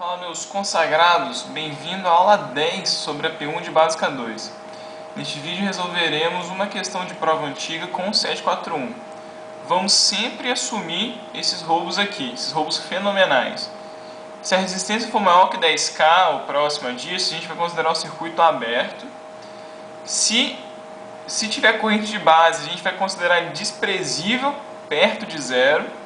Fala, meus consagrados, bem-vindo à aula 10 sobre a P1 de Básica 2. Neste vídeo resolveremos uma questão de prova antiga com o 741. Vamos sempre assumir esses roubos aqui, esses roubos fenomenais. Se a resistência for maior que 10K ou próxima disso, a gente vai considerar o circuito aberto. Se tiver corrente de base, a gente vai considerar desprezível, perto de zero.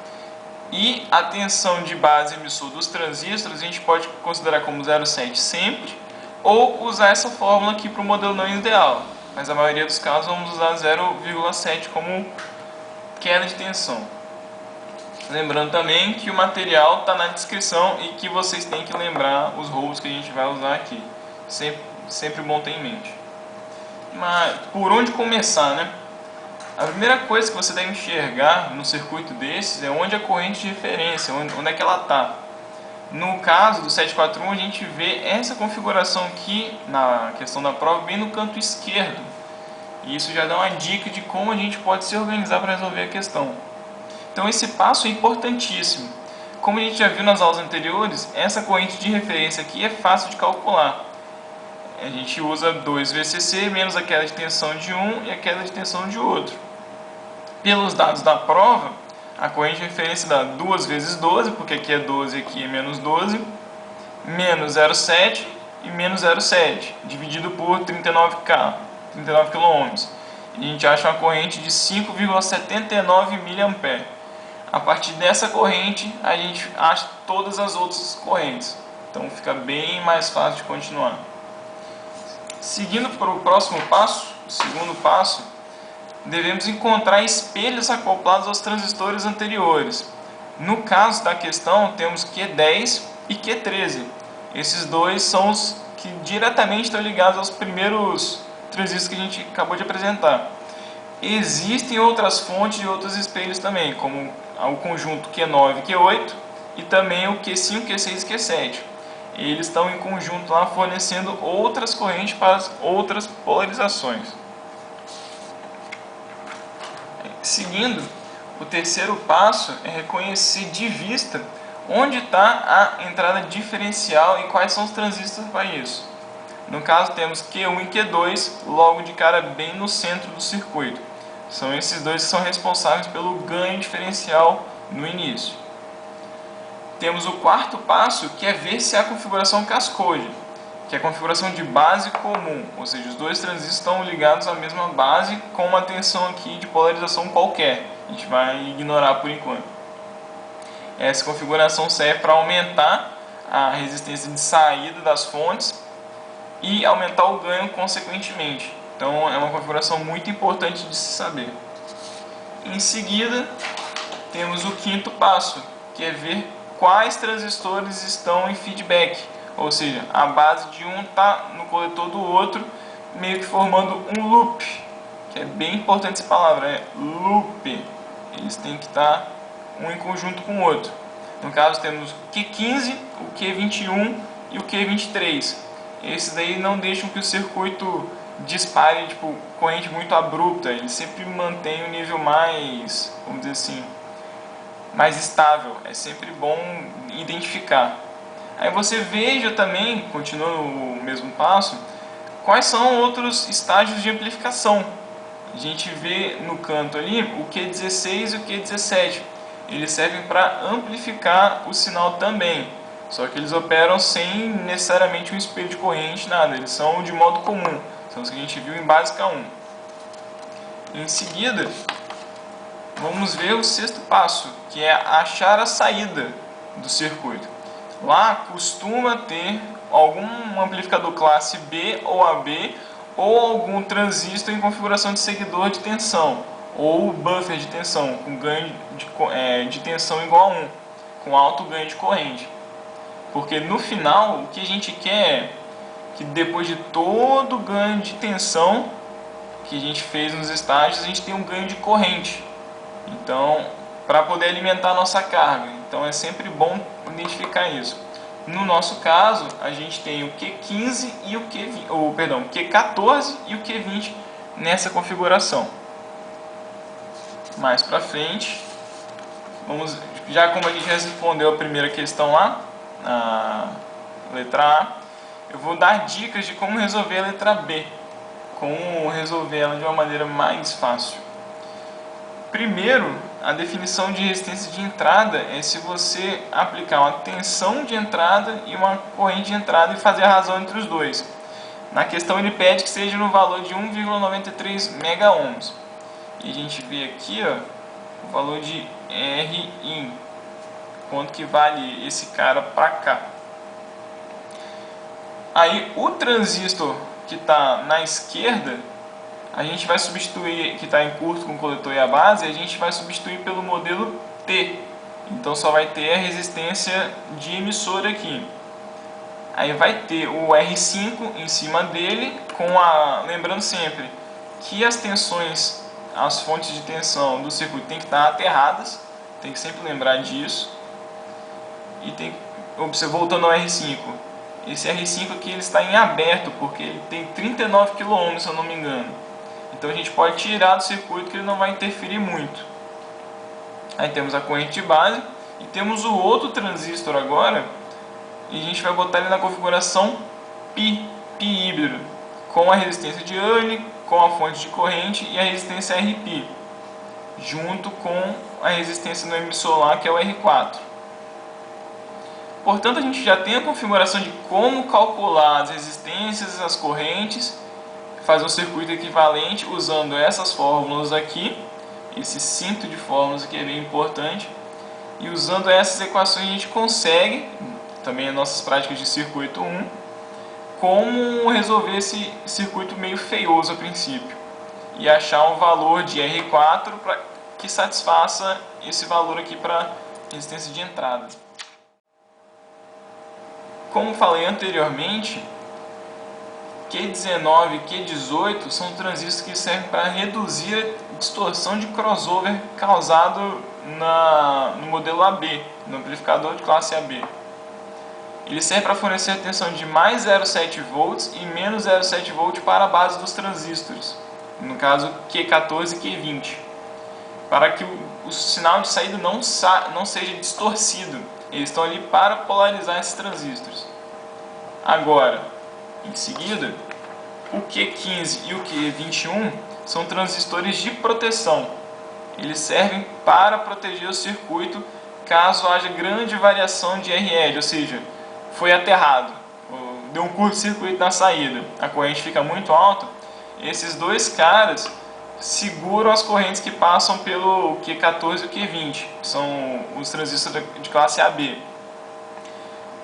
E a tensão de base emissor dos transistores a gente pode considerar como 0,7 sempre, ou usar essa fórmula aqui para o modelo não ideal, mas a maioria dos casos vamos usar 0,7 como queda de tensão. Lembrando também que o material está na descrição e que vocês têm que lembrar os roubos que a gente vai usar aqui. Sempre bom ter em mente. Mas por onde começar, né? A primeira coisa que você deve enxergar no circuito desses é onde a corrente de referência, onde é que ela está. No caso do 741, a gente vê essa configuração aqui na questão da prova, bem no canto esquerdo. E isso já dá uma dica de como a gente pode se organizar para resolver a questão. Então esse passo é importantíssimo. Como a gente já viu nas aulas anteriores, essa corrente de referência aqui é fácil de calcular. A gente usa 2 VCC menos a queda de tensão de um e a queda de tensão de outro. Pelos dados da prova, a corrente de referência dá 2 vezes 12, porque aqui é 12 e aqui é menos 12, menos 0,7 e menos 0,7, dividido por 39K, 39 kΩ. E a gente acha uma corrente de 5,79 mA. A partir dessa corrente, a gente acha todas as outras correntes. Então fica bem mais fácil de continuar. Seguindo para o próximo passo, o segundo passo, devemos encontrar espelhos acoplados aos transistores anteriores. No caso da questão, temos Q10 e Q13. Esses dois são os que diretamente estão ligados aos primeiros transistores que a gente acabou de apresentar. Existem outras fontes e outros espelhos também, como o conjunto Q9 e Q8 e também o Q5, Q6 e Q7. Eles estão em conjunto lá fornecendo outras correntes para outras polarizações. Seguindo, o terceiro passo é reconhecer de vista onde está a entrada diferencial e quais são os transistores para isso. No caso temos Q1 e Q2 logo de cara bem no centro do circuito. São esses dois que são responsáveis pelo ganho diferencial no início. Temos o quarto passo, que é ver se há configuração cascode, que é a configuração de base comum, ou seja, os dois transistores estão ligados à mesma base com uma tensão aqui de polarização qualquer. A gente vai ignorar por enquanto. Essa configuração serve para aumentar a resistência de saída das fontes e aumentar o ganho consequentemente. Então é uma configuração muito importante de se saber. Em seguida, temos o quinto passo, que é ver quais transistores estão em feedback, ou seja, a base de um está no coletor do outro, meio que formando um loop, que é bem importante essa palavra, é loop. Eles têm que estar um em conjunto com o outro. No caso temos o Q15, o Q21 e o Q23. Esses daí não deixam que o circuito dispare, tipo, corrente muito abrupta, ele sempre mantém o nível mais, vamos dizer assim, mais estável. É sempre bom identificar. Aí você veja também, continuando o mesmo passo, quais são outros estágios de amplificação. A gente vê no canto ali o Q16 e o Q17. Eles servem para amplificar o sinal também. Só que eles operam sem necessariamente um espelho de corrente, nada. Eles são de modo comum. São os que a gente viu em Básica 1. Em seguida, vamos ver o sexto passo, que é achar a saída do circuito. Lá costuma ter algum amplificador classe B ou AB ou algum transistor em configuração de seguidor de tensão ou buffer de tensão com ganho de tensão igual a 1, com alto ganho de corrente. Porque no final o que a gente quer é que depois de todo o ganho de tensão que a gente fez nos estágios, a gente tem um ganho de corrente. Então, para poder alimentar a nossa carga. Então é sempre bom identificar isso. No nosso caso, a gente tem o Q15 e o Q14 e o Q20 nessa configuração. Mais para frente, já como a gente respondeu a primeira questão lá, letra A, eu vou dar dicas de como resolver a letra B, como resolver ela de uma maneira mais fácil. Primeiro, a definição de resistência de entrada é se você aplicar uma tensão de entrada e uma corrente de entrada e fazer a razão entre os dois. Na questão ele pede que seja no valor de 1,93 megaohms. E a gente vê aqui, ó, o valor de Rin, quanto que vale esse cara para cá. Aí o transistor que está na esquerda, a gente vai substituir, que está em curto com o coletor e a base, a gente vai substituir pelo modelo T. Então só vai ter a resistência de emissor aqui. Aí vai ter o R5 em cima dele, lembrando sempre que as tensões, as fontes de tensão do circuito tem que estar aterradas, tem que sempre lembrar disso. E voltando ao R5, esse R5 aqui ele está em aberto, porque ele tem 39 kΩ, se eu não me engano. Então a gente pode tirar do circuito que ele não vai interferir muito. Aí temos a corrente de base e temos o outro transistor agora, e a gente vai botar ele na configuração Pi híbrido, com a resistência de Early, com a fonte de corrente e a resistência Rp, junto com a resistência no emissor lá, que é o R4. Portanto, a gente já tem a configuração de como calcular as resistências, as correntes, fazer um circuito equivalente usando essas fórmulas aqui, esse cinto de fórmulas aqui é bem importante, e usando essas equações a gente consegue, também as nossas práticas de circuito 1, como resolver esse circuito meio feioso a princípio, e achar um valor de R4 que satisfaça esse valor aqui para resistência de entrada. Como falei anteriormente, Q19 e Q18 são transistores que servem para reduzir a distorção de crossover causado no modelo AB, no amplificador de classe AB. Ele serve para fornecer a tensão de mais 0,7 volts e menos 0,7 volts para a base dos transistores, no caso Q14 e Q20, para que o sinal de saída não seja distorcido. Eles estão ali para polarizar esses transistores. Agora, em seguida, o Q15 e o Q21 são transistores de proteção. Eles servem para proteger o circuito caso haja grande variação de RL, ou seja, foi aterrado, deu um curto-circuito na saída, a corrente fica muito alta. Esses dois caras seguram as correntes que passam pelo Q14 e o Q20, que são os transistores de classe AB.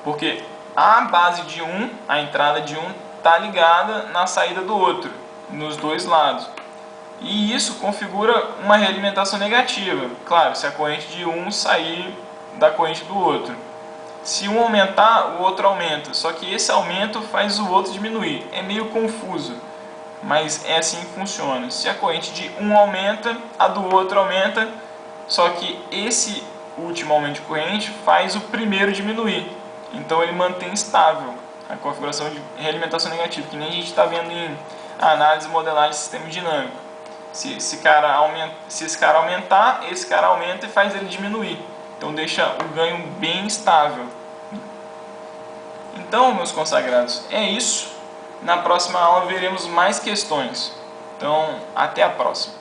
Porque a base de um, a entrada de um, está ligada na saída do outro, nos dois lados. E isso configura uma realimentação negativa, claro, se a corrente de um sair da corrente do outro. Se um aumentar, o outro aumenta, só que esse aumento faz o outro diminuir. É meio confuso, mas é assim que funciona. Se a corrente de um aumenta, a do outro aumenta, só que esse último aumento de corrente faz o primeiro diminuir. Então ele mantém estável a configuração de realimentação negativa, que nem a gente está vendo em análise e modelagem de sistema dinâmico. Se esse cara aumentar, esse cara aumenta e faz ele diminuir. Então deixa o ganho bem estável. Então, meus consagrados, é isso. Na próxima aula veremos mais questões. Então, até a próxima.